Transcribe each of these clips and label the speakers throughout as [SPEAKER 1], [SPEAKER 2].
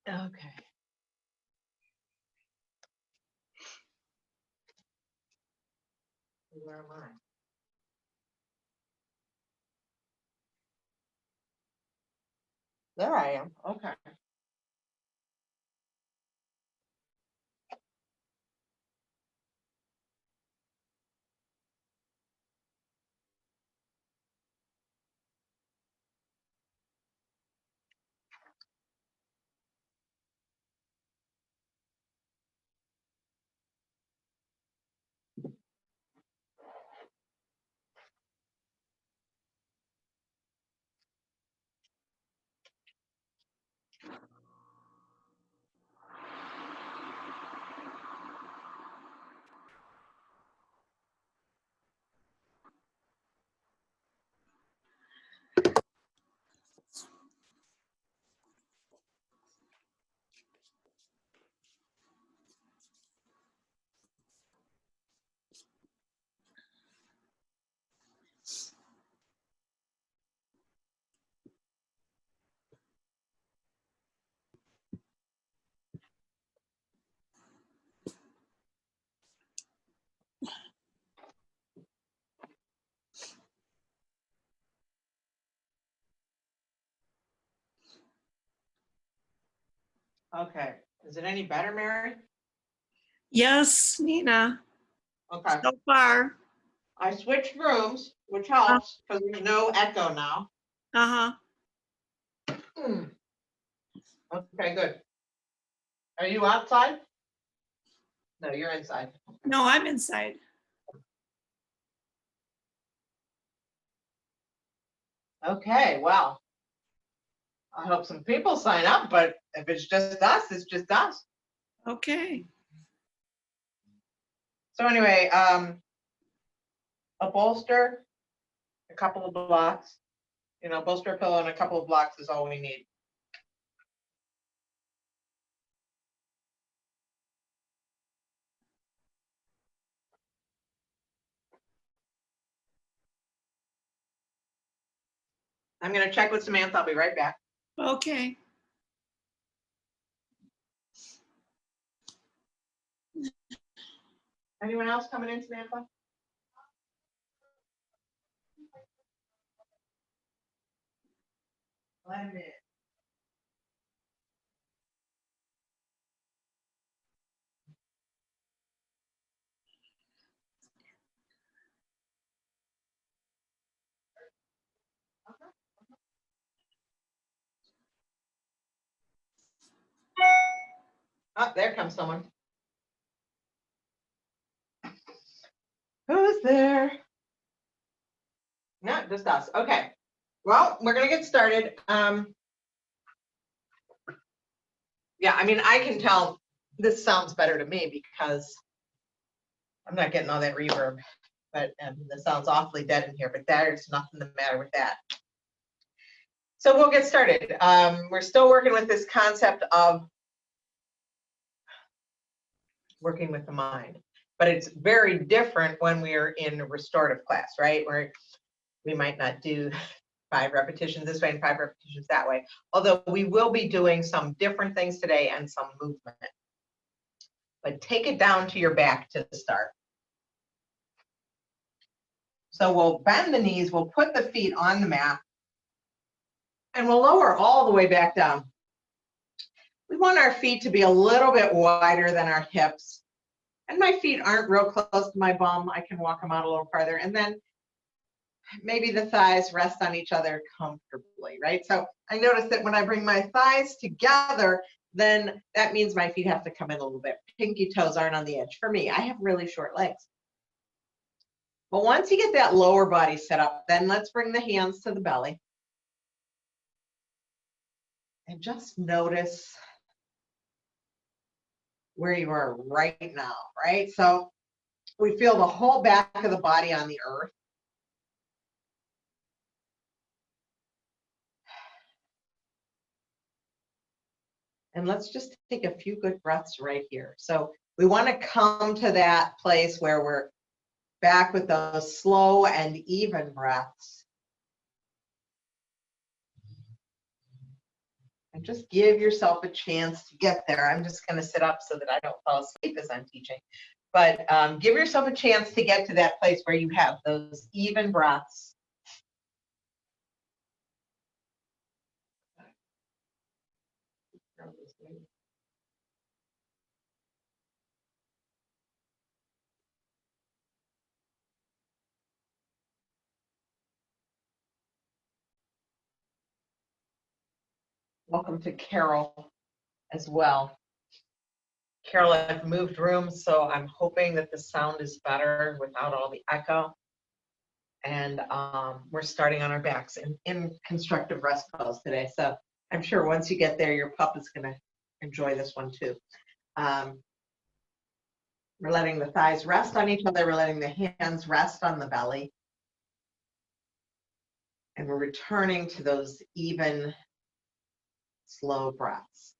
[SPEAKER 1] Okay. Where am I? There I am. Okay. Okay. Is it any better, Mary?
[SPEAKER 2] Yes, Nina,
[SPEAKER 1] Okay.
[SPEAKER 2] so far.
[SPEAKER 1] I switched rooms, which helps because there's no echo now.
[SPEAKER 2] Uh-huh.
[SPEAKER 1] Okay, good. Are you outside? No, you're inside.
[SPEAKER 2] No, I'm inside.
[SPEAKER 1] Okay, well, I hope some people sign up, but if it's just us, it's just us.
[SPEAKER 2] Okay.
[SPEAKER 1] So anyway, a bolster, a couple of blocks, bolster pillow and a couple of blocks is all we need. I'm going to check with Samantha. I'll be right back.
[SPEAKER 2] Okay.
[SPEAKER 1] Anyone else coming in, Samantha? Let him in. Oh, there comes someone. Who's there? No, just us. Okay. Well, we're going to get started. Yeah, I mean, I can tell this sounds better to me because I'm not getting all that reverb, but this sounds awfully dead in here, but there's nothing the matter with that. So we'll get started. We're still working with this concept of working with the mind, but it's very different when we're in a restorative class, right? Where we might not do 5 repetitions this way and 5 repetitions that way, although we will be doing some different things today and some movement. But take it down to your back to start. So we'll bend the knees, we'll put the feet on the mat, and we'll lower all the way back down. We want our feet to be a little bit wider than our hips. And my feet aren't real close to my bum. I can walk them out a little farther. And then maybe the thighs rest on each other comfortably, right? So I notice that when I bring my thighs together, then that means my feet have to come in a little bit. Pinky toes aren't on the edge. For me, I have really short legs. But once you get that lower body set up, then let's bring the hands to the belly. And just notice where you are right now, right? So we feel the whole back of the body on the earth. And let's just take a few good breaths right here. So we want to come to that place where we're back with those slow and even breaths. And just give yourself a chance to get there. I'm just going to sit up so that I don't fall asleep as I'm teaching. But give yourself a chance to get to that place where you have those even breaths. Welcome to Carol as well. Carol, I've moved rooms, so I'm hoping that the sound is better without all the echo. And we're starting on our backs in constructive rest pose today. So I'm sure once you get there, your pup is going to enjoy this one too. We're letting the thighs rest on each other. We're letting the hands rest on the belly. And we're returning to those even, slow breaths.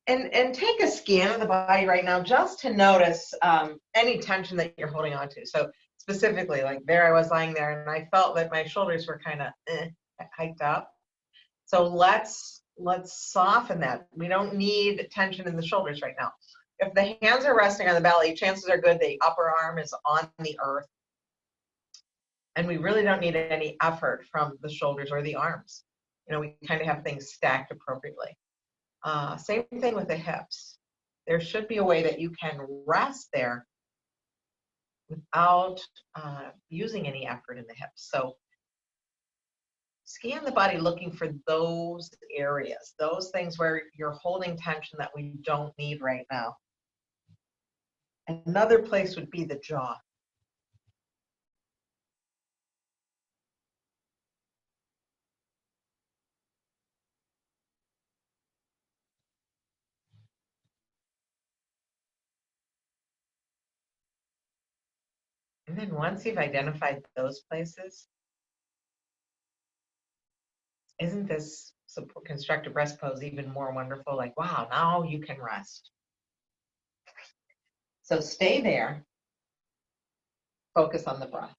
[SPEAKER 1] And take a scan of the body right now just to notice any tension that you're holding on to. So specifically, like there I was lying there and I felt that my shoulders were kind of hiked up. So let's soften that. We don't need tension in the shoulders right now. If the hands are resting on the belly, chances are good the upper arm is on the earth. And we really don't need any effort from the shoulders or the arms. You know, we kind of have things stacked appropriately. Same thing with the hips. There should be a way that you can rest there without using any effort in the hips. So scan the body looking for those areas, those things where you're holding tension that we don't need right now. Another place would be the jaw. And then once you've identified those places, isn't this constructive rest pose even more wonderful? Like, wow, now you can rest. So stay there. Focus on the breath.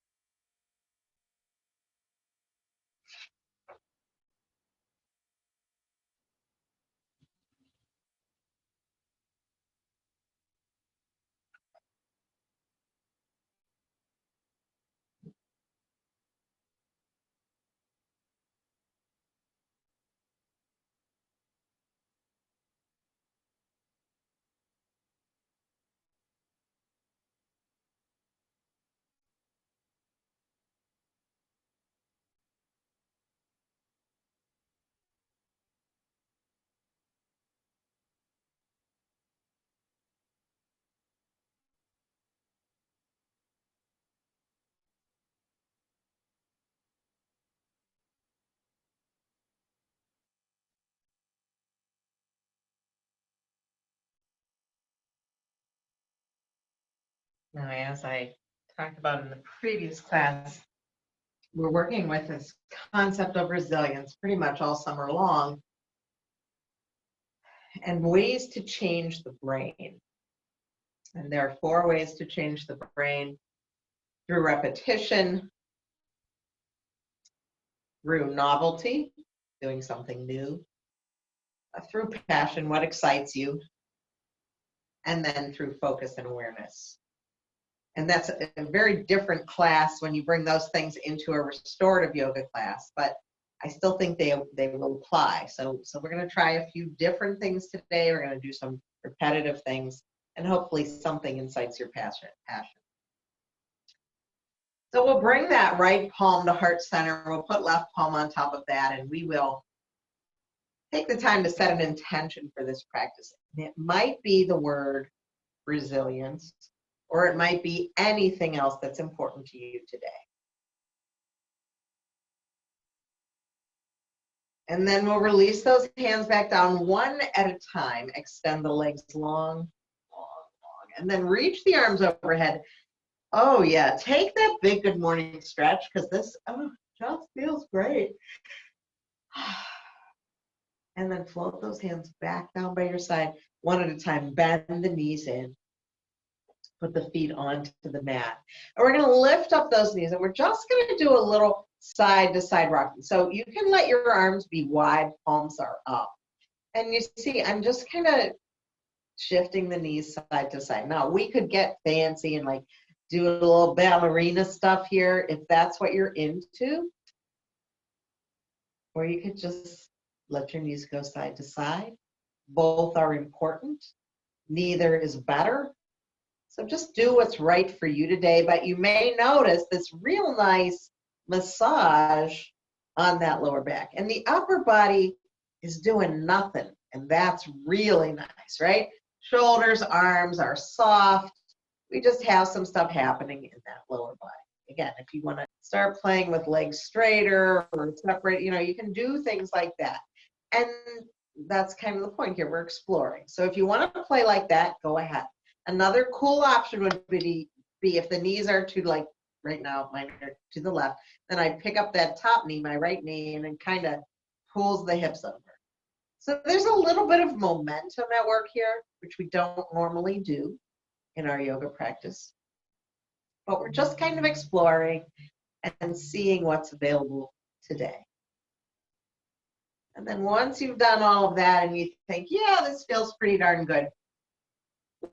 [SPEAKER 1] Now, as I talked about in the previous class, we're working with this concept of resilience pretty much all summer long, and ways to change the brain. And there are 4 ways to change the brain: through repetition, through novelty, doing something new, through passion, what excites you, and then through focus and awareness. And that's a very different class when you bring those things into a restorative yoga class, but I still think they will apply. So we're going to try a few different things today. We're going to do some repetitive things, and hopefully something incites your passion. So we'll bring that right palm to heart center. We'll put left palm on top of that, and we will take the time to set an intention for this practice. And it might be the word resilience, or it might be anything else that's important to you today. And then we'll release those hands back down one at a time. Extend the legs long, long, long. And then reach the arms overhead. Oh yeah, take that big good morning stretch, because this just feels great. And then float those hands back down by your side. One at a time, bend the knees in. Put the feet onto the mat. And we're going to lift up those knees, and we're just going to do a little side-to-side rocking. So you can let your arms be wide, palms are up. And you see, I'm just kind of shifting the knees side to side. Now, we could get fancy and like do a little ballerina stuff here if that's what you're into. Or you could just let your knees go side to side. Both are important. Neither is better. So just do what's right for you today, but you may notice this real nice massage on that lower back. And the upper body is doing nothing, and that's really nice, right? Shoulders, arms are soft. We just have some stuff happening in that lower body. Again, if you want to start playing with legs straighter or separate, you can do things like that. And that's kind of the point here. We're exploring. So if you want to play like that, go ahead. Another cool option would be if the knees are to, like right now, mine are to the left, then I pick up that top knee, my right knee, and then kind of pulls the hips over. So there's a little bit of momentum at work here, which we don't normally do in our yoga practice. But we're just kind of exploring and seeing what's available today. And then once you've done all of that and you think, yeah, this feels pretty darn good,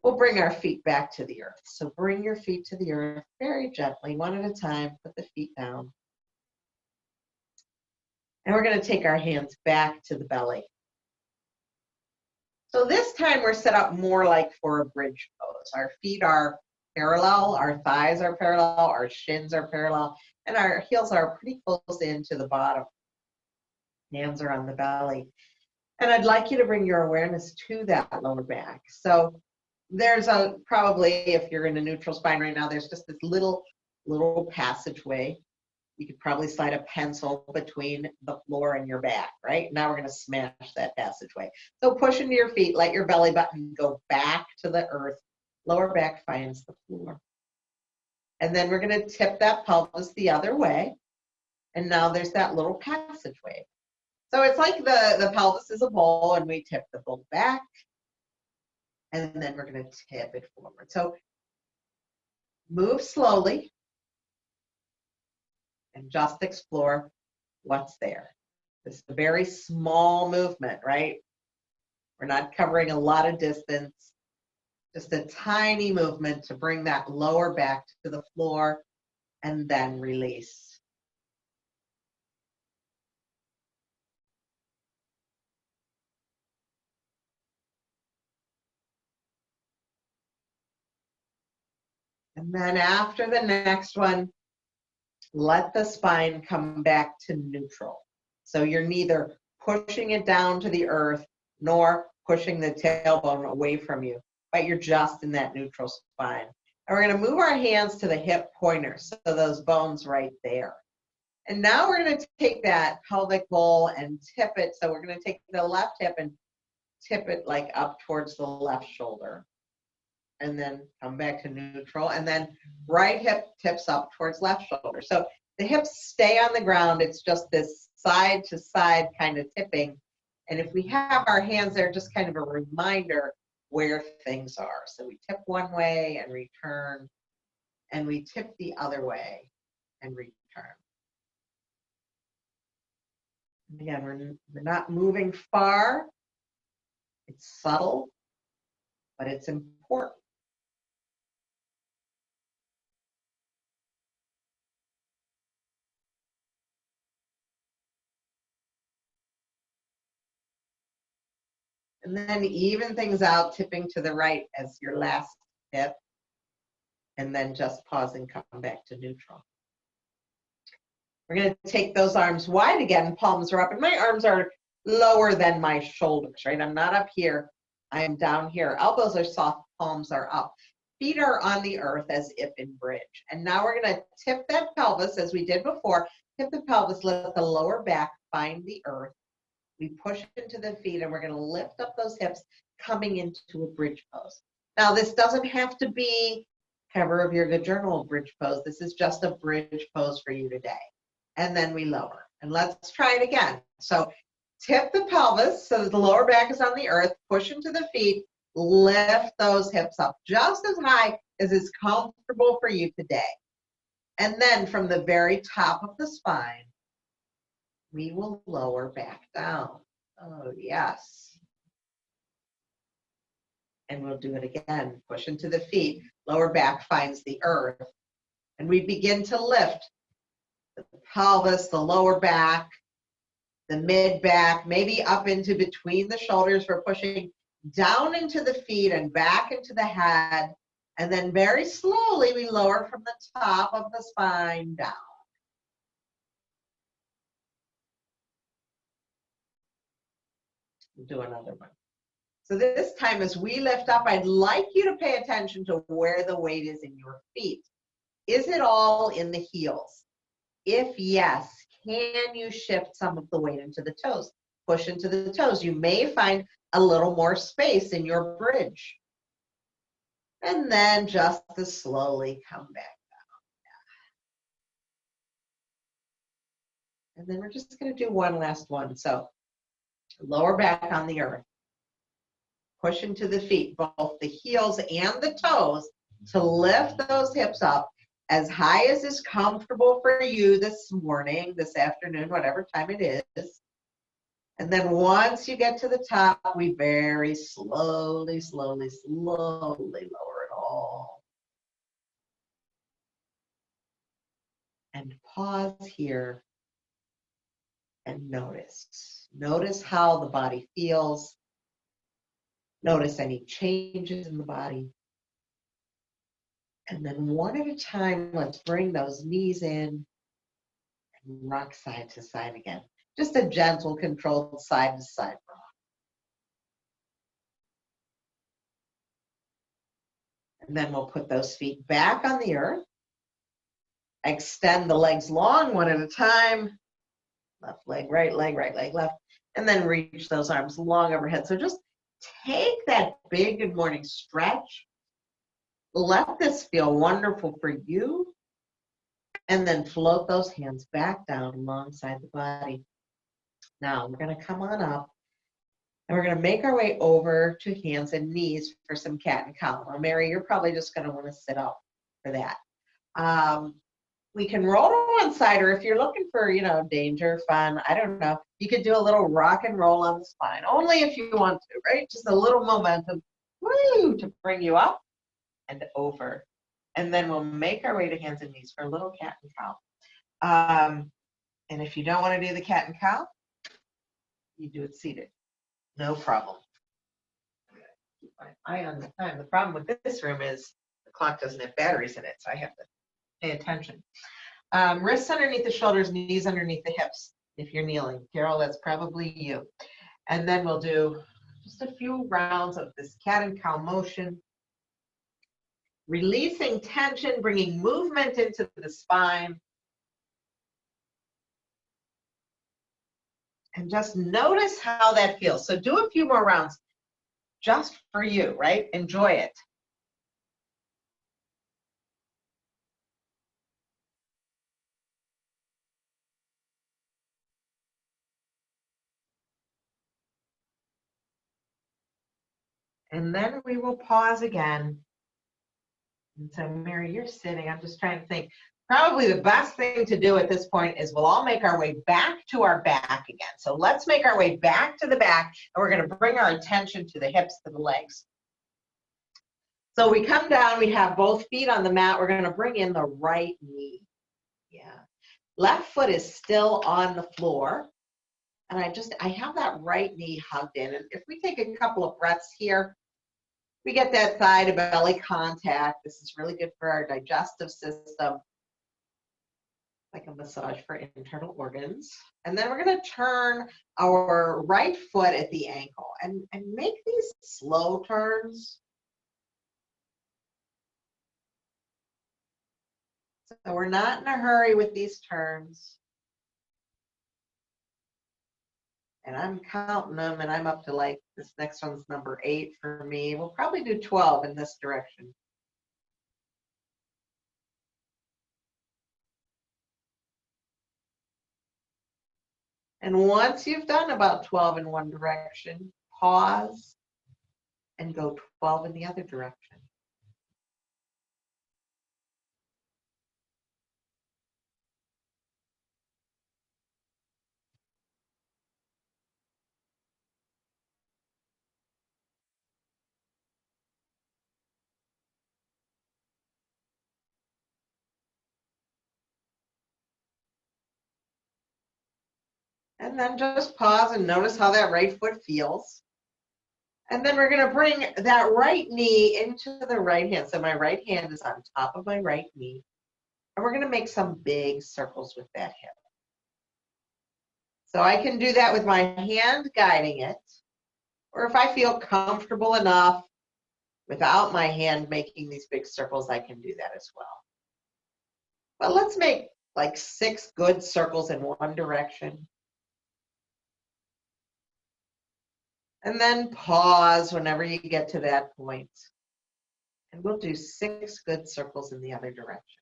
[SPEAKER 1] we'll bring our feet back to the earth. So bring your feet to the earth very gently, one at a time. Put the feet down. And we're going to take our hands back to the belly. So this time we're set up more like for a bridge pose. Our feet are parallel, our thighs are parallel, our shins are parallel, and our heels are pretty close into the bottom. Hands are on the belly. And I'd like you to bring your awareness to that lower back. So there's probably, if you're in a neutral spine right now, there's just this little passageway. You could probably slide a pencil between the floor and your back, right? Now we're going to smash that passageway. So push into your feet, let your belly button go back to the earth. Lower back finds the floor. And then we're going to tip that pelvis the other way. And now there's that little passageway. So it's like the pelvis is a bowl, and we tip the bowl back. And then we're going to tip it forward. So move slowly and just explore what's there. This is a very small movement, right? We're not covering a lot of distance. Just a tiny movement to bring that lower back to the floor and then release. And then after the next one, let the spine come back to neutral. So you're neither pushing it down to the earth nor pushing the tailbone away from you, but you're just in that neutral spine. And we're going to move our hands to the hip pointers, so those bones right there. And now we're going to take that pelvic bowl and tip it. So we're going to take the left hip and tip it like up towards the left shoulder. And then come back to neutral. And then right hip tips up towards left shoulder. So the hips stay on the ground. It's just this side to side kind of tipping. And if we have our hands there, just kind of a reminder where things are. So we tip one way and return. And we tip the other way and return. And again, we're not moving far. It's subtle, but it's important. And then even things out, tipping to the right as your last tip. And then just pause and come back to neutral. We're going to take those arms wide again. Palms are up. And my arms are lower than my shoulders, right? I'm not up here. I am down here. Elbows are soft. Palms are up. Feet are on the earth as if in bridge. And now we're going to tip that pelvis as we did before. Tip the pelvis. Let the lower back find the earth. We push into the feet, and we're going to lift up those hips, coming into a bridge pose. Now, this doesn't have to be cover of your good journal bridge pose. This is just a bridge pose for you today. And then we lower. And let's try it again. So tip the pelvis so that the lower back is on the earth. Push into the feet. Lift those hips up just as high as is comfortable for you today. And then from the very top of the spine, we will lower back down. Oh, yes. And we'll do it again. Push into the feet. Lower back finds the earth. And we begin to lift the pelvis, the lower back, the mid back, maybe up into between the shoulders. We're pushing down into the feet and back into the head. And then very slowly we lower from the top of the spine down. We'll do another one. So this time as we lift up, I'd like you to pay attention to where the weight is in your feet. Is it all in the heels? If yes, can you shift some of the weight into the toes? Push into the toes. You may find a little more space in your bridge. And then just as slowly come back down. And then we're just going to do one last one. So lower back on the earth. Push into the feet, both the heels and the toes, to lift those hips up as high as is comfortable for you this morning, this afternoon, whatever time it is. And then once you get to the top, we very slowly, slowly, slowly lower it all. And pause here and notice. Notice how the body feels. Notice any changes in the body. And then one at a time, let's bring those knees in and rock side to side again. Just a gentle, controlled side to side rock. And then we'll put those feet back on the earth. Extend the legs long, one at a time. Left leg, right leg, left. And then reach those arms long overhead. So just take that big good morning stretch. Let this feel wonderful for you. And then float those hands back down alongside the body. Now we're going to come on up and we're going to make our way over to hands and knees for some cat and cow. Now, Mary, you're probably just going to want to sit up for that. We can roll to one side, or if you're looking for, danger, fun, I don't know, you could do a little rock and roll on the spine, only if you want to, right? Just a little momentum, woo, to bring you up and over. And then we'll make our way to hands and knees for a little cat and cow. And if you don't want to do the cat and cow, you do it seated. No problem. Keep my eye on the time. The problem with this room is the clock doesn't have batteries in it, so I have to pay attention. Wrists underneath the shoulders, knees underneath the hips. If you're kneeling, Carol, that's probably you. And then we'll do just a few rounds of this cat and cow motion. Releasing tension, bringing movement into the spine. And just notice how that feels. So do a few more rounds just for you, right? Enjoy it. And then we will pause again. And so, Mary, you're sitting. I'm just trying to think. Probably the best thing to do at this point is we'll all make our way back to our back again. So let's make our way back to the back, and we're going to bring our attention to the hips, to the legs. So we come down, we have both feet on the mat. We're going to bring in the right knee. Yeah. Left foot is still on the floor. And I have that right knee hugged in. And if we take a couple of breaths here, we get that thigh to belly contact. This is really good for our digestive system, like a massage for internal organs. And then we're going to turn our right foot at the ankle and make these slow turns. So we're not in a hurry with these turns. And I'm counting them, and I'm up to, like, this next one's number 8 for me. We'll probably do 12 in this direction. And once you've done about 12 in one direction, pause and go 12 in the other direction. And then just pause and notice how that right foot feels. And then we're going to bring that right knee into the right hand. So my right hand is on top of my right knee. And we're going to make some big circles with that hip. So I can do that with my hand guiding it. Or if I feel comfortable enough without my hand making these big circles, I can do that as well. But let's make like 6 good circles in one direction. And then pause whenever you get to that point. And we'll do 6 good circles in the other direction.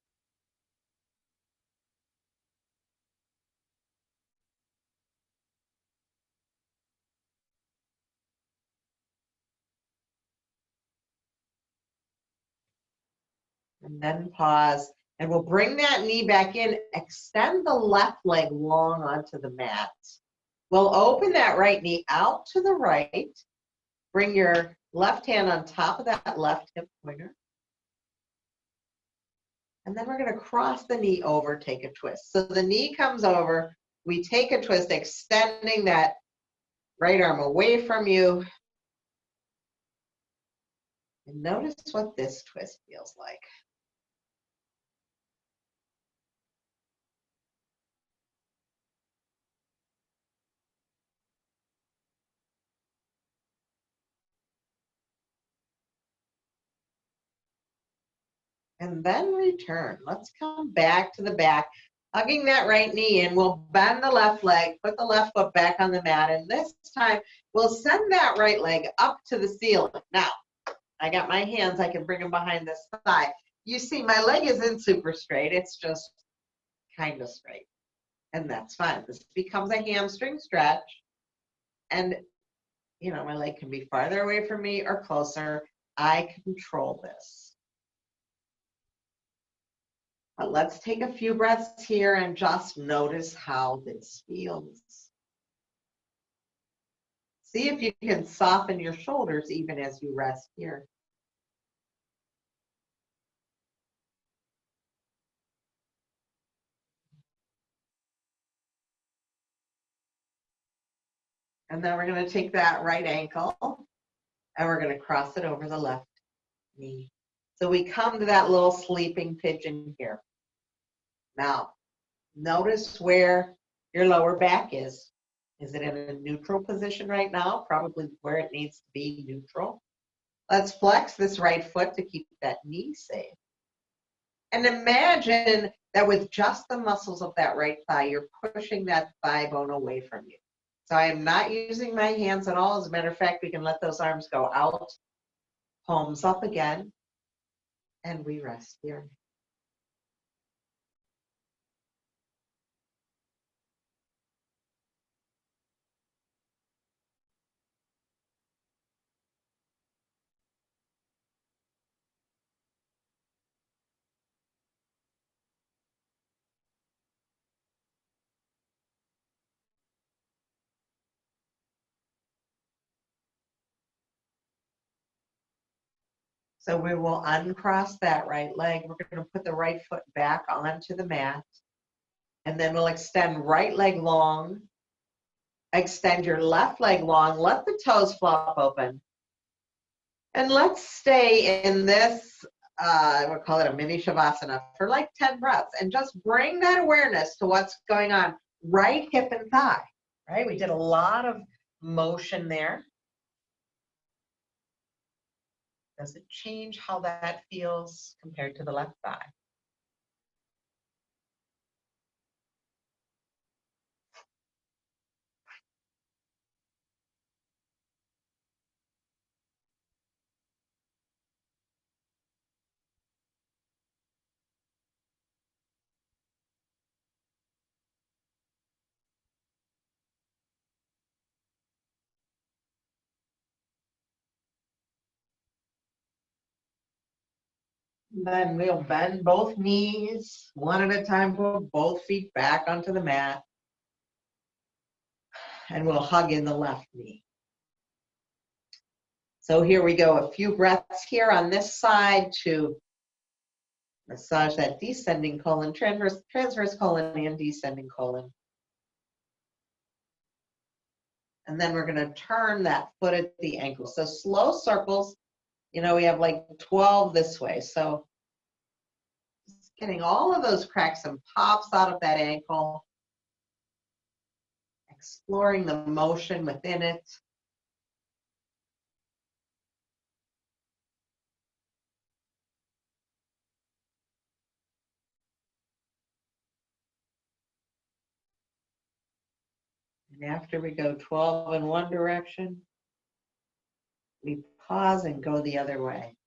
[SPEAKER 1] And then pause. And we'll bring that knee back in. Extend the left leg long onto the mat. We'll open that right knee out to the right. Bring your left hand on top of that left hip pointer. And then we're going to cross the knee over, take a twist. So the knee comes over. We take a twist, extending that right arm away from you. And notice what this twist feels like. And then return. Let's come back to the back, hugging that right knee in. We'll bend the left leg, put the left foot back on the mat, and this time we'll send that right leg up to the ceiling. Now, I got my hands, I can bring them behind this thigh. You see, my leg isn't super straight, it's just kind of straight. And that's fine. This becomes a hamstring stretch. And, you know, my leg can be farther away from me or closer. I control this. But let's take a few breaths here and just notice how this feels. See if you can soften your shoulders even as you rest here. And then we're going to take that right ankle and we're going to cross it over the left knee. So we come to that little sleeping pigeon here. Now, notice where your lower back is. Is it in a neutral position right now? Probably where it needs to be, neutral. Let's flex this right foot to keep that knee safe. And imagine that with just the muscles of that right thigh, you're pushing that thigh bone away from you. So I am not using my hands at all. As a matter of fact, we can let those arms go out, palms up again, and we rest here. So we will uncross that right leg. We're going to put the right foot back onto the mat. And then we'll extend right leg long. Extend your left leg long. Let the toes flop open. And let's stay in this, we'll call it a mini Shavasana, for like 10 breaths. And just bring that awareness to what's going on right hip and thigh, right? We did a lot of motion there. Does it change how that feels compared to the left thigh? Then we'll bend both knees, one at a time, put both feet back onto the mat. And we'll hug in the left knee. So here we go, a few breaths here on this side to massage that descending colon, transverse colon and descending colon. And then we're gonna turn that foot at the ankle. So slow circles, you know, we have like 12 this way. So just getting all of those cracks and pops out of that ankle, exploring the motion within it. And after we go 12 in one direction, we pause and go the other way.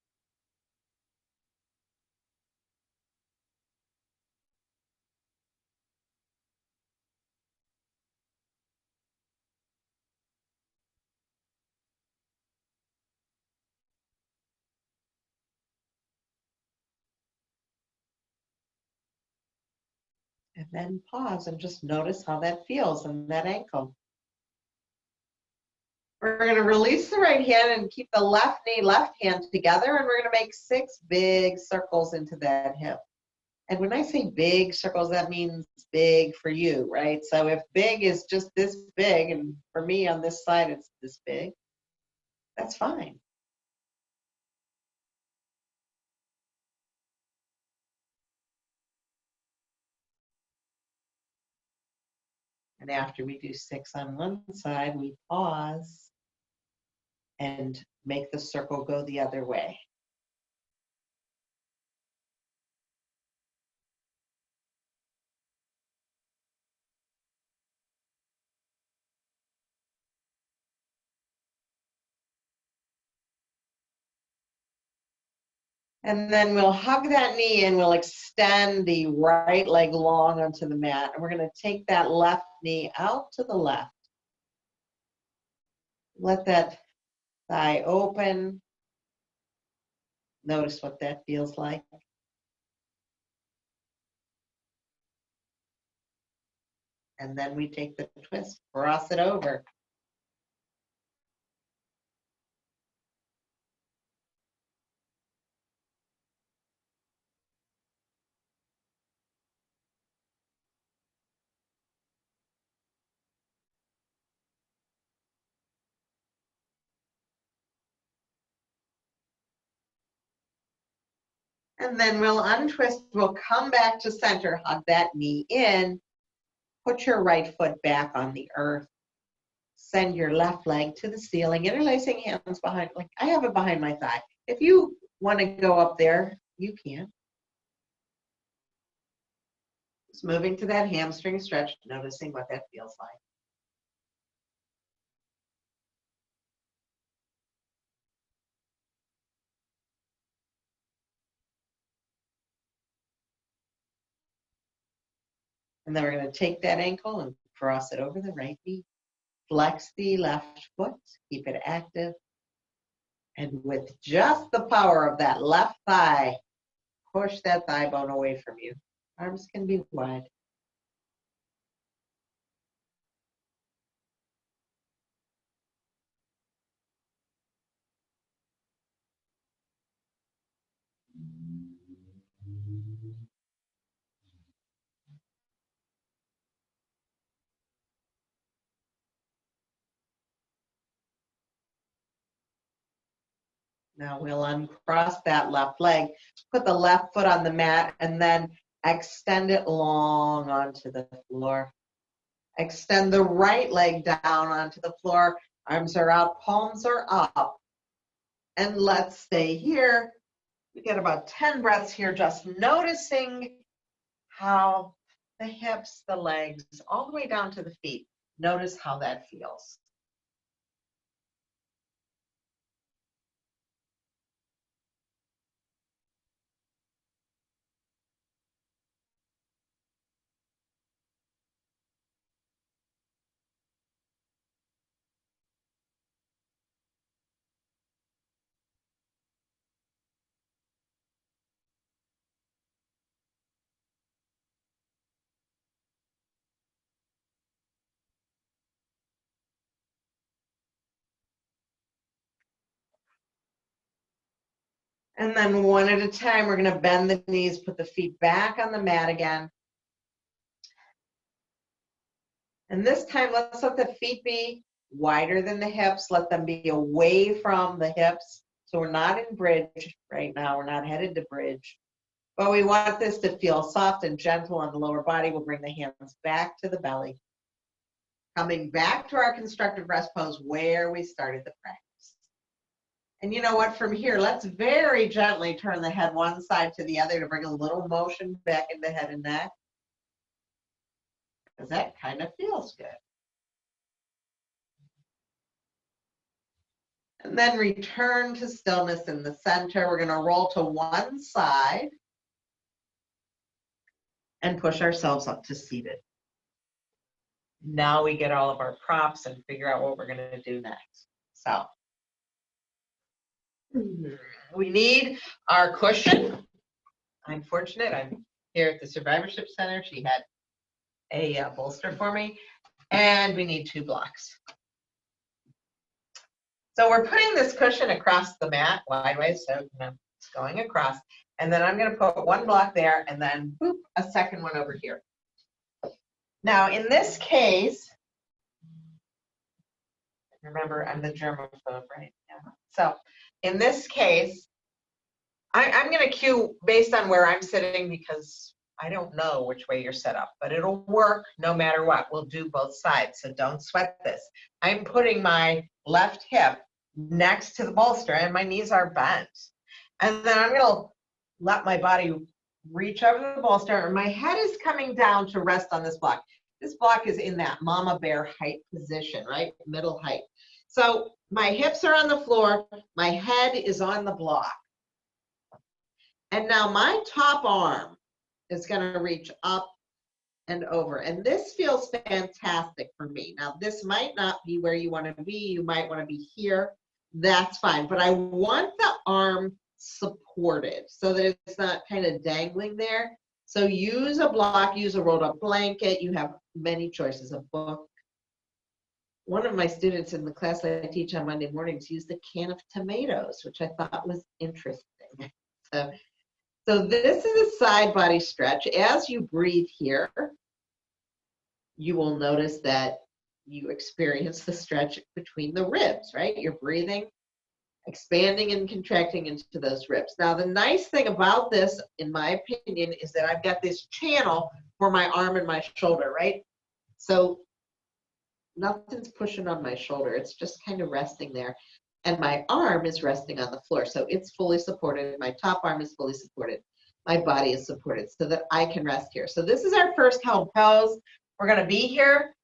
[SPEAKER 1] And then pause and just notice how that feels in that ankle. We're going to release the right hand and keep the left knee, left hand together, and we're going to make 6 big circles into that hip. And when I say big circles, that means big for you, right? So if big is just this big, and for me on this side it's this big, that's fine. And after we do 6 on one side, we pause and make the circle go the other way. And then we'll hug that knee and we'll extend the right leg long onto the mat. And we're going to take that left knee out to the left. Let that thigh open. Notice what that feels like. And then we take the twist, cross it over. And then we'll untwist, we'll come back to center, hug that knee in, put your right foot back on the earth, send your left leg to the ceiling, interlacing hands behind, like I have it behind my thigh. If you want to go up there, you can. Just moving to that hamstring stretch, noticing what that feels like. And then we're going to take that ankle and cross it over the right knee. Flex the left foot, keep it active. And with just the power of that left thigh, push that thigh bone away from you. Arms can be wide. Now we'll uncross that left leg, put the left foot on the mat, and then extend it long onto the floor. Extend the right leg down onto the floor. Arms are out, palms are up. And let's stay here. We get about 10 breaths here, just noticing how the hips, the legs, all the way down to the feet. Notice how that feels. And then one at a time, we're gonna bend the knees, put the feet back on the mat again. And this time, let's let the feet be wider than the hips. Let them be away from the hips. So we're not in bridge right now. We're not headed to bridge. But we want this to feel soft and gentle on the lower body. We'll bring the hands back to the belly. Coming back to our constructive rest pose where we started the practice. And you know what, from here, let's very gently turn the head one side to the other to bring a little motion back into head and neck. Because that kind of feels good. And then return to stillness in the center. We're going to roll to one side and push ourselves up to seated. Now we get all of our props and figure out what we're going to do next. So we need our cushion. I'm fortunate. I'm here at the Survivorship Center. She had a bolster for me. And we need 2 blocks. So we're putting this cushion across the mat wideways, so it's going across. And then I'm going to put 1 block there and then boop, a second one over here. Now, in this case, remember, I'm the germaphobe, right? Yeah. So in this case, I'm going to cue based on where I'm sitting because I don't know which way you're set up, but it'll work no matter what. We'll do both sides, so don't sweat this. I'm putting my left hip next to the bolster and my knees are bent. And then I'm going to let my body reach over the bolster and my head is coming down to rest on this block. This block is in that mama bear height position, right? Middle height. So my hips are on the floor, my head is on the block. And now my top arm is going to reach up and over. And this feels fantastic for me. Now, this might not be where you want to be. You might want to be here. That's fine. But I want the arm supported so that it's not kind of dangling there. So use a block, use a rolled up blanket. You have many choices, a book. One of my students in the class I teach on Monday mornings used a can of tomatoes, which I thought was interesting. So this is a side body stretch. As you breathe here, you will notice that you experience the stretch between the ribs, right? You're breathing, expanding and contracting into those ribs. Now, the nice thing about this, in my opinion, is that I've got this channel for my arm and my shoulder, right? So nothing's pushing on my shoulder. It's just kind of resting there. And my arm is resting on the floor. So it's fully supported. My top arm is fully supported. My body is supported so that I can rest here. So this is our first held pose. We're going to be here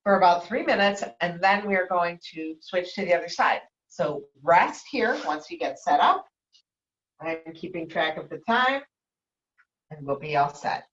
[SPEAKER 1] for about 3 minutes, and then we're going to switch to the other side. So rest here once you get set up. I'm keeping track of the time, and we'll be all set.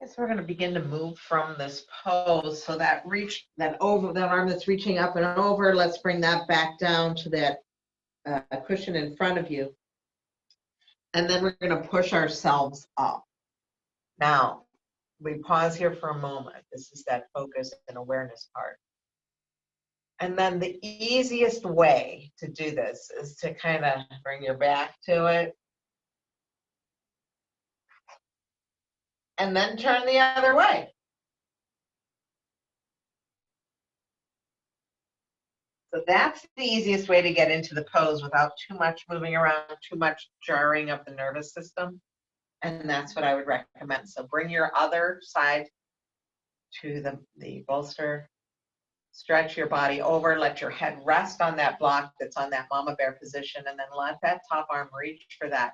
[SPEAKER 1] So we're going to begin to move from this pose. So that arm that's reaching up and over, let's bring that back down to that cushion in front of you. And then we're going to push ourselves up. Now, we pause here for a moment. This is that focus and awareness part. And then the easiest way to do this is to kind of bring your back to it. And then turn the other way. So that's the easiest way to get into the pose without too much moving around, too much jarring of the nervous system. And that's what I would recommend. So bring your other side to the bolster. Stretch your body over, let your head rest on that block that's on that mama bear position, and then let that top arm reach for that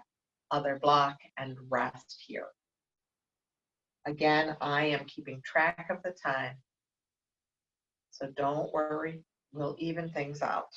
[SPEAKER 1] other block and rest here. Again, I am keeping track of the time, so don't worry, we'll even things out.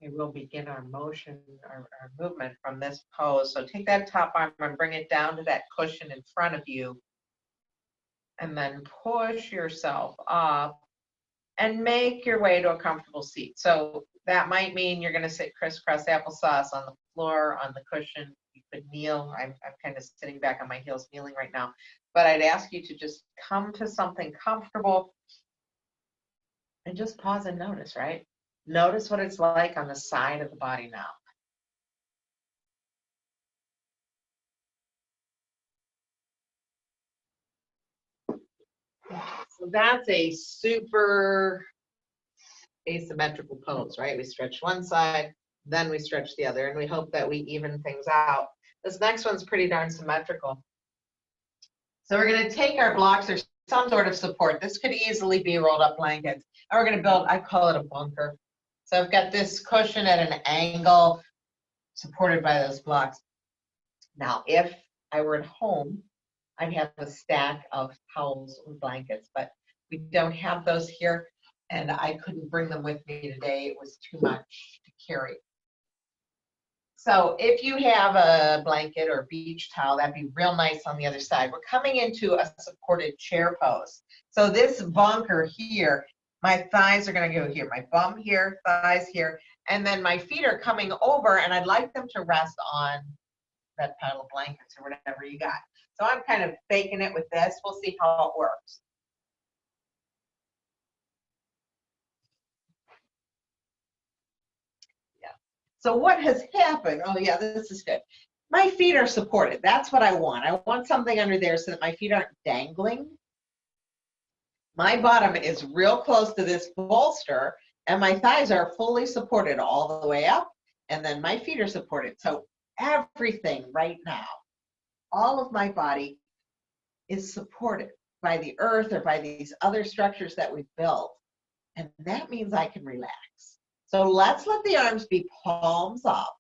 [SPEAKER 1] Okay, we'll begin our motion, our movement from this pose. So take that top arm and bring it down to that cushion in front of you. And then push yourself up and make your way to a comfortable seat. So that might mean you're going to sit crisscross applesauce on the floor, on the cushion. You could kneel. I'm kind of sitting back on my heels, kneeling right now. But I'd ask you to just come to something comfortable and just pause and notice, right? Notice what it's like on the side of the body now. So that's a super asymmetrical pose, right? We stretch one side, then we stretch the other, and we hope that we even things out. This next one's pretty darn symmetrical. So we're going to take our blocks or some sort of support. This could easily be rolled up blankets. And we're going to build, I call it a bunker. So I've got this cushion at an angle supported by those blocks. Now, if I were at home, I'd have a stack of towels or blankets, but we don't have those here, and I couldn't bring them with me today. It was too much to carry. So if you have a blanket or beach towel, that'd be real nice on the other side. We're coming into a supported chair pose. So this bunker here, my thighs are going to go here, my bum here, thighs here, And then my feet are coming over, and I'd like them to rest on that pile of blankets or whatever you got. So I'm kind of faking it with this. We'll see how it works. Yeah. So what has happened? Oh yeah, this is good. My feet are supported. That's what I want. I want something under there so that my feet aren't dangling. My bottom is real close to this bolster, and my thighs are fully supported all the way up, and then my feet are supported. So everything right now, all of my body is supported by the earth or by these other structures that we've built. And that means I can relax. So let's let the arms be palms up.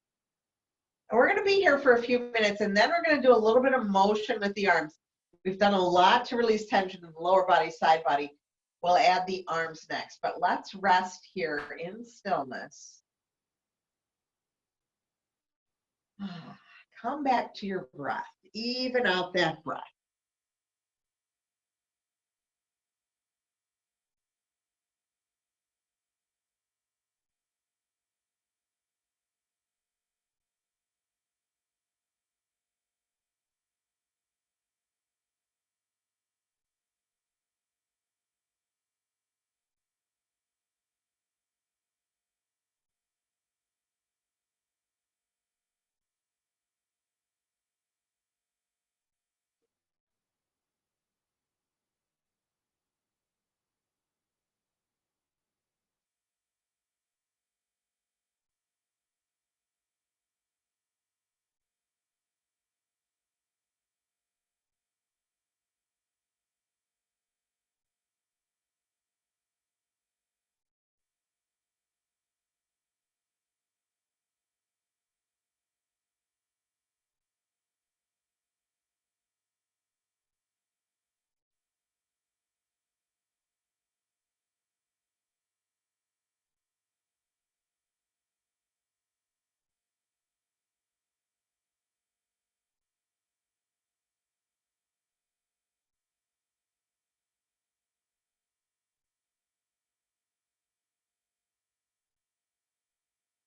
[SPEAKER 1] And we're going to be here for a few minutes, and then we're going to do a little bit of motion with the arms. We've done a lot to release tension in the lower body, side body. We'll add the arms next, but let's rest here in stillness. Come back to your breath. Even out that breath.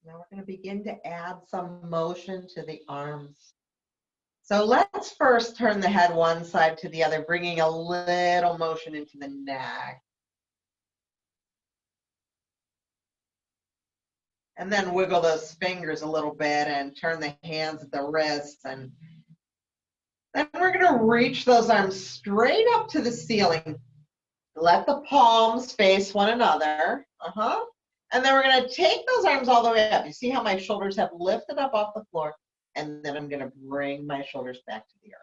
[SPEAKER 1] Now we're going to begin to add some motion to the arms. So let's first turn the head one side to the other, bringing a little motion into the neck. And then wiggle those fingers a little bit and turn the hands at the wrists. And then we're going to reach those arms straight up to the ceiling. Let the palms face one another. And then we're going to take those arms all the way up. You see how my shoulders have lifted up off the floor? And then I'm going to bring my shoulders back to the earth.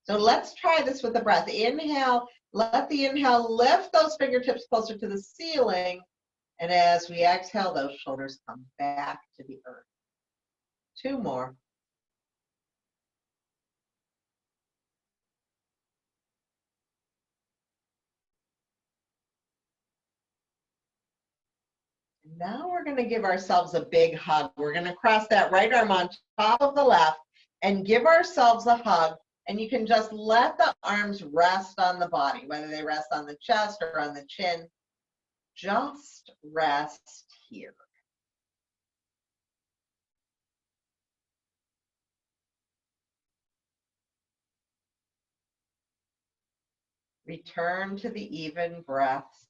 [SPEAKER 1] So let's try this with the breath. Inhale, let the inhale lift those fingertips closer to the ceiling. And as we exhale, those shoulders come back to the earth. Two more. Now we're going to give ourselves a big hug. We're going to cross that right arm on top of the left and give ourselves a hug. And you can just let the arms rest on the body, whether they rest on the chest or on the chin. Just rest here. Return to the even breaths.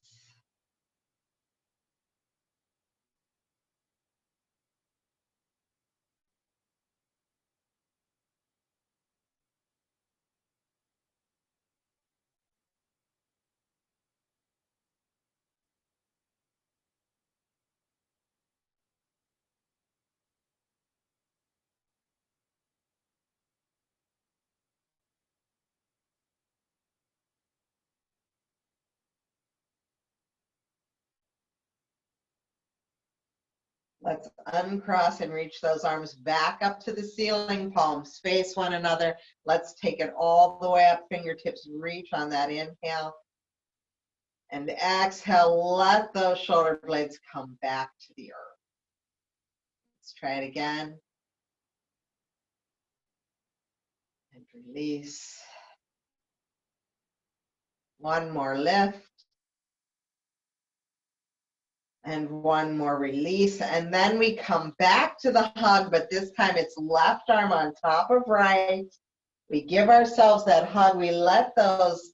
[SPEAKER 1] Let's uncross and reach those arms back up to the ceiling, palms face one another. Let's take it all the way up, fingertips reach on that inhale. And exhale, let those shoulder blades come back to the earth. Let's try it again. And release. One more lift. And one more release. And then we come back to the hug, but this time it's left arm on top of right. We give ourselves that hug. We let those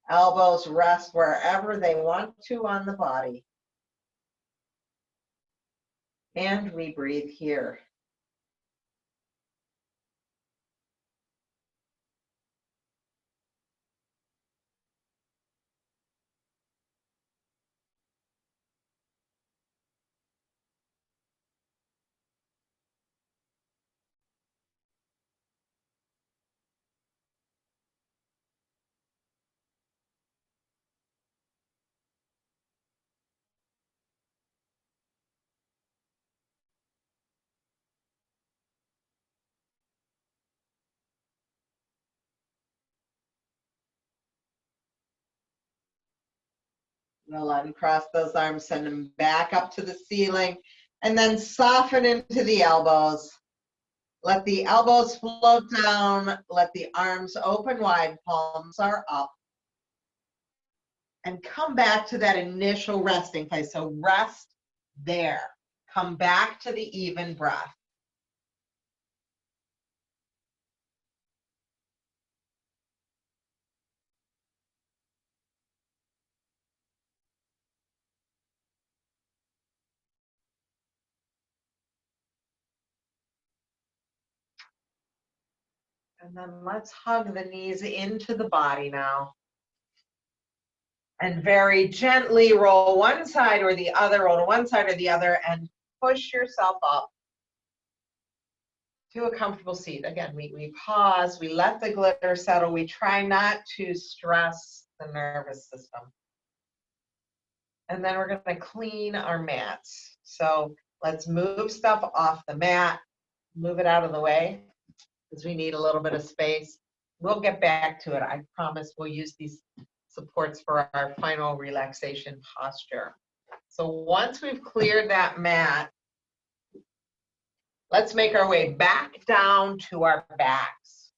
[SPEAKER 1] elbows rest wherever they want to on the body. And we breathe here. We'll uncross those arms, send them back up to the ceiling, and then soften into the elbows. Let the elbows float down. Let the arms open wide, palms are up. And come back to that initial resting place. So rest there. Come back to the even breath. And then let's hug the knees into the body now. And very gently roll one side or the other, roll to one side or the other, and push yourself up to a comfortable seat. Again, we pause, we let the glitter settle. We try not to stress the nervous system. And then we're going to clean our mats. So let's move stuff off the mat, move it out of the way, because we need a little bit of space. We'll get back to it. I promise we'll use these supports for our final relaxation posture. So once we've cleared that mat, let's make our way back down to our backs.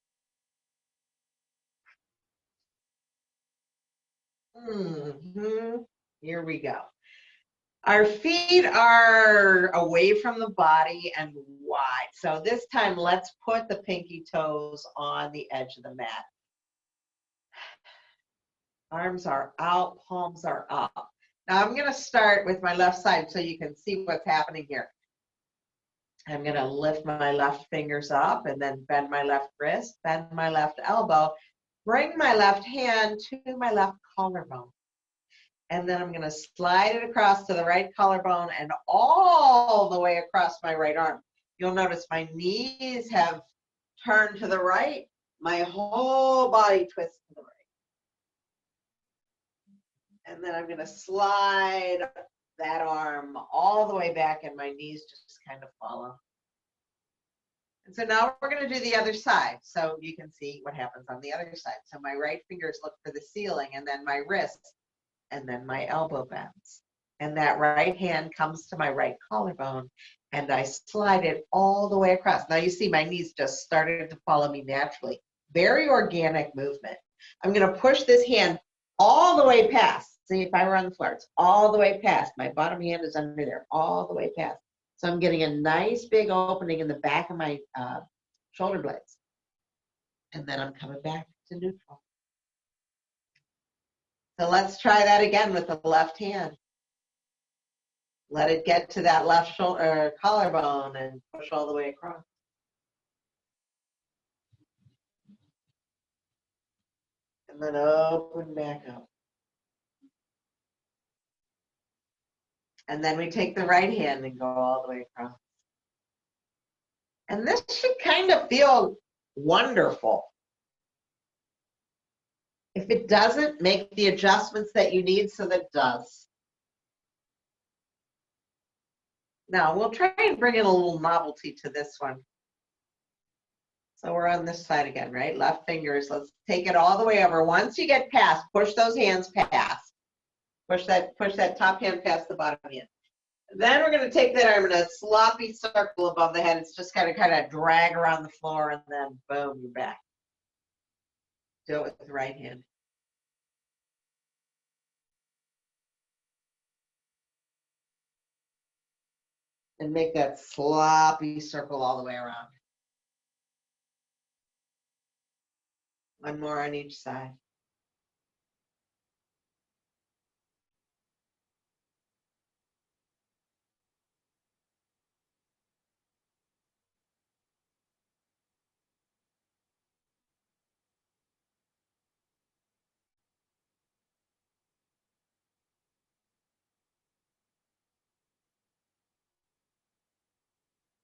[SPEAKER 1] Here we go. Our feet are away from the body and wide. So this time, let's put the pinky toes on the edge of the mat. Arms are out, palms are up. Now I'm going to start with my left side so you can see what's happening here. I'm going to lift my left fingers up and then bend my left wrist, bend my left elbow, bring my left hand to my left collarbone. And then I'm going to slide it across to the right collarbone and all the way across my right arm. You'll notice my knees have turned to the right. My whole body twists to the right. And then I'm going to slide that arm all the way back and my knees just kind of follow. And so now we're going to do the other side so you can see what happens on the other side. So my right fingers look for the ceiling and then my wrist and then my elbow bends. And that right hand comes to my right collarbone and I slide it all the way across. Now you see my knees just started to follow me naturally. Very organic movement. I'm going to push this hand all the way past. See, if I were on the floor, it's all the way past. My bottom hand is under there, all the way past. So I'm getting a nice big opening in the back of my shoulder blades. And then I'm coming back to neutral. So let's try that again with the left hand. Let it get to that left shoulder collarbone and push all the way across. And then open back up. And then we take the right hand and go all the way across. And this should kind of feel wonderful. If it doesn't, make the adjustments that you need so that it does. Now, we'll try and bring in a little novelty to this one. So we're on this side again, right? Left fingers. Let's take it all the way over. Once you get past, push those hands past. Push that top hand past the bottom hand. Then we're going to take that arm in a sloppy circle above the head. It's just kind of drag around the floor and then boom, you're back. Do it with the right hand. And make that sloppy circle all the way around. One more on each side.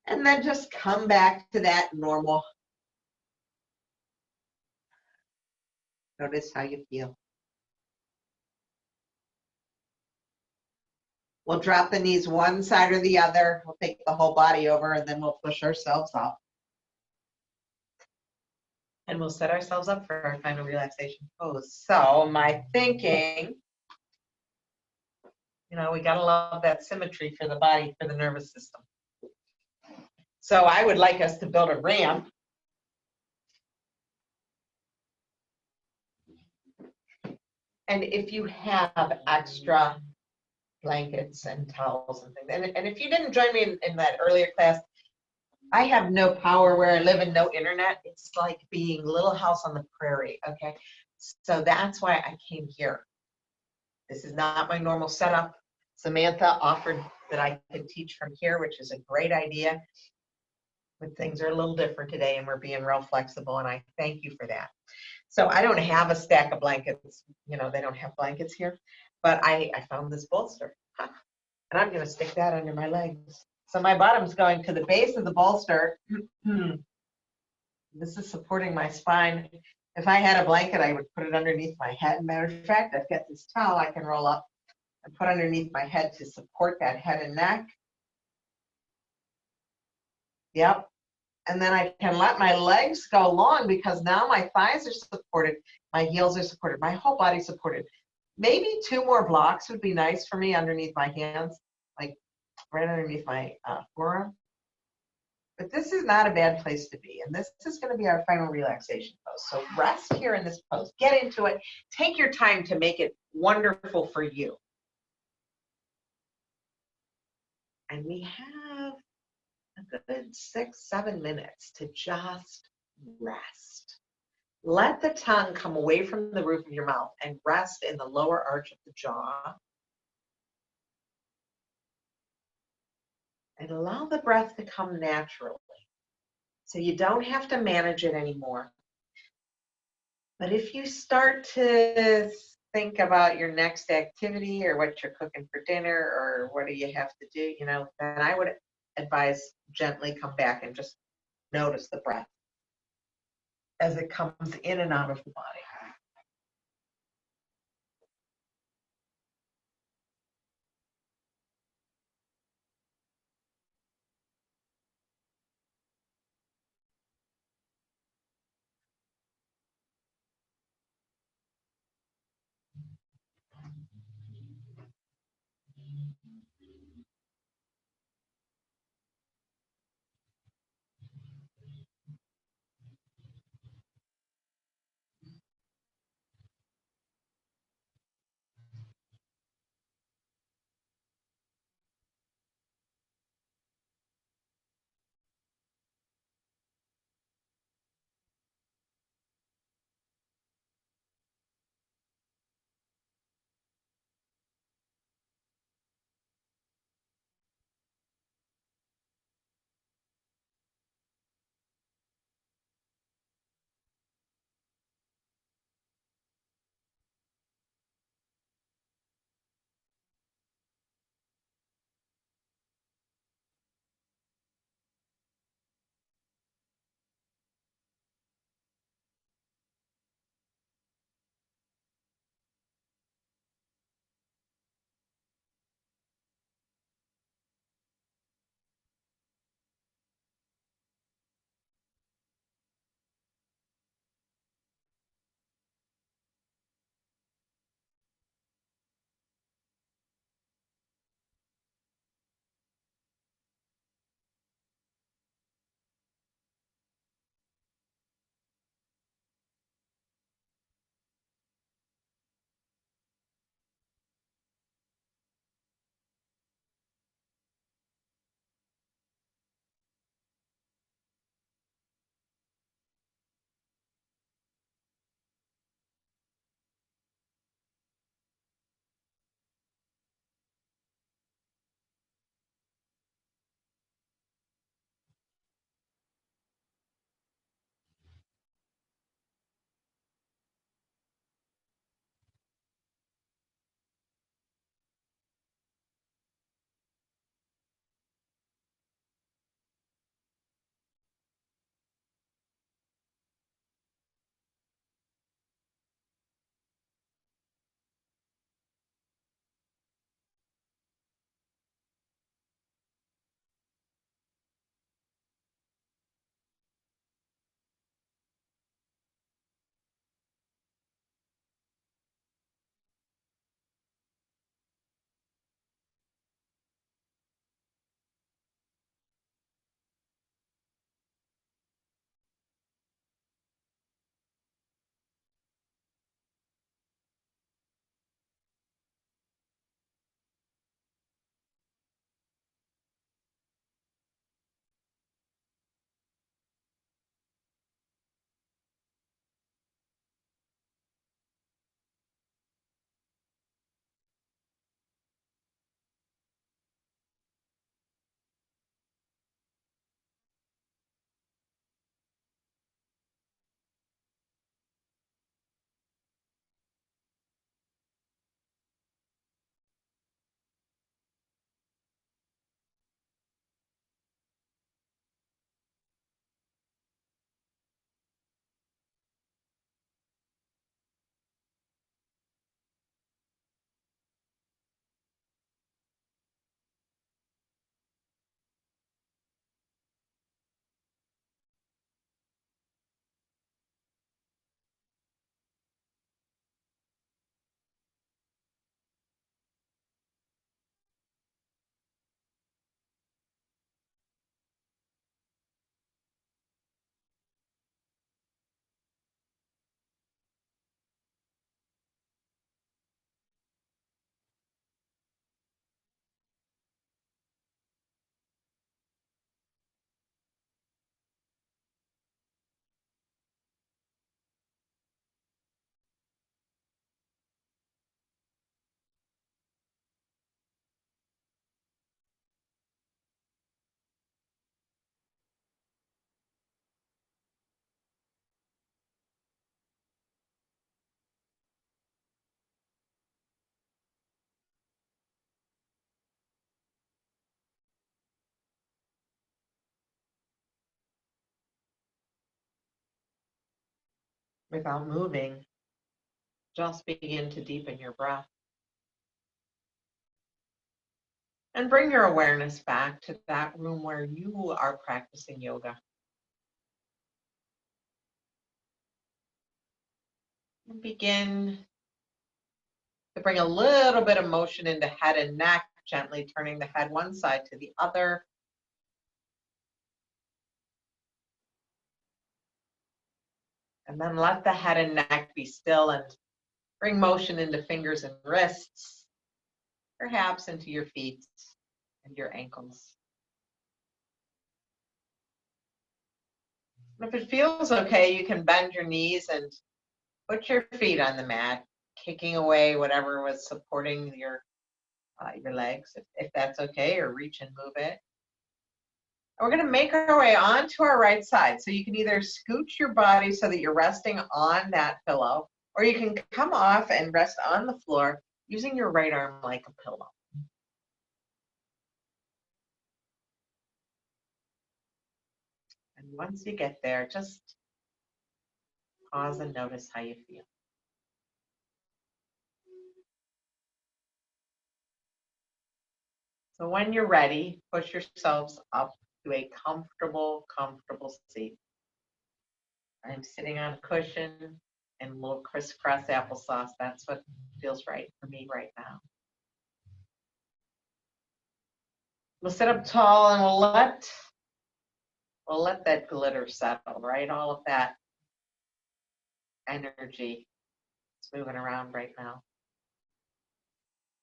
[SPEAKER 1] And then just come back to that normal. Notice how you feel. We'll drop the knees one side or the other. We'll take the whole body over and then we'll push ourselves up. And we'll set ourselves up for our final relaxation pose. So my thinking, we gotta love that symmetry for the body, for the nervous system. So I would like us to build a ramp. And if you have extra blankets and towels and things, and if you didn't join me in that earlier class, I have no power where I live and no internet. It's like being Little House on the Prairie, okay? So that's why I came here. This is not my normal setup. Samantha offered that I could teach from here, which is a great idea. But things are a little different today and we're being real flexible, and I thank you for that. So I don't have a stack of blankets. They don't have blankets here, but I found this bolster. And I'm gonna stick that under my legs. So my bottom's going to the base of the bolster. This is supporting my spine. If I had a blanket, I would put it underneath my head. Matter of fact, I've got this towel I can roll up and put underneath my head to support that head and neck. Yep. And then I can let my legs go long because now my thighs are supported, my heels are supported, my whole body's supported. Maybe 2 more blocks would be nice for me underneath my hands, like right underneath my forearm. But this is not a bad place to be. And this is going to be our final relaxation pose. So rest here in this pose. Get into it. Take your time to make it wonderful for you. And we have a good 6-7 minutes to just rest. Let the tongue come away from the roof of your mouth and rest in the lower arch of the jaw. And allow the breath to come naturally. So you don't have to manage it anymore. But if you start to think about your next activity or what you're cooking for dinner or what do you have to do, then I would advise gently come back and just notice the breath as it comes in and out of the body. without moving. Just begin to deepen your breath. And bring your awareness back to that room where you are practicing yoga. And begin to bring a little bit of motion into head and neck, gently turning the head one side to the other. And then let the head and neck be still and bring motion into fingers and wrists, perhaps into your feet and your ankles. And if it feels okay, you can bend your knees and put your feet on the mat, kicking away whatever was supporting your legs, if that's okay, or reach and move it. And we're going to make our way onto our right side. So you can either scooch your body so that you're resting on that pillow, or you can come off and rest on the floor using your right arm like a pillow. And once you get there, just pause and notice how you feel. So when you're ready, push yourselves up to a comfortable seat. I'm sitting on a cushion and a little crisscross applesauce. That's what feels right for me right now. We'll sit up tall and we'll let that glitter settle, right? All of that energy is moving around right now.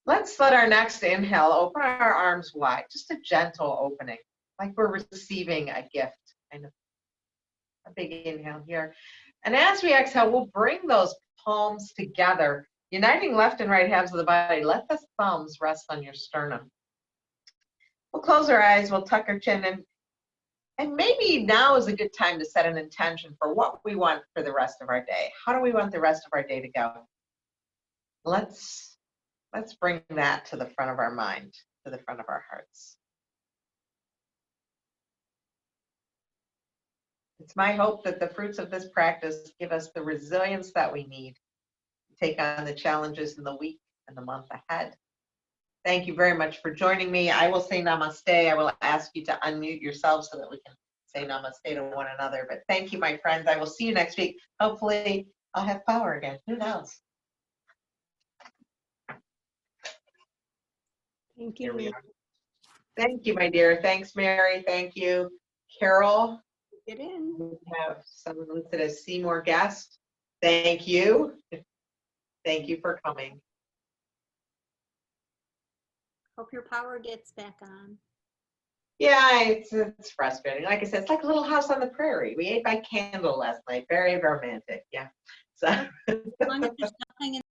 [SPEAKER 1] Let's let our next inhale open our arms wide, just a gentle opening, like we're receiving a gift. Kind of a big inhale here. And as we exhale, we'll bring those palms together, uniting left and right halves of the body. Let the thumbs rest on your sternum. We'll close our eyes, we'll tuck our chin, and maybe now is a good time to set an intention for what we want for the rest of our day. How do we want the rest of our day to go? Let's bring that to the front of our mind, to the front of our hearts. It's my hope that the fruits of this practice give us the resilience that we need to take on the challenges in the week and the month ahead. Thank you very much for joining me. I will say namaste. I will ask you to unmute yourselves so that we can say namaste to one another. But thank you, my friends. I will see you next week. Hopefully, I'll have power again. Who knows?
[SPEAKER 3] Thank
[SPEAKER 1] Here
[SPEAKER 3] you.
[SPEAKER 1] we are. Thank you, my dear. Thanks, Mary. Thank you, Carol.
[SPEAKER 3] Get in.
[SPEAKER 1] We have someone listed as Seymour Guest. Thank you. Thank you for coming.
[SPEAKER 3] Hope your power gets back on.
[SPEAKER 1] Yeah, it's frustrating. Like I said, it's like a little house on the prairie. We ate by candle last night. Very romantic. Yeah. So.
[SPEAKER 3] As long as you're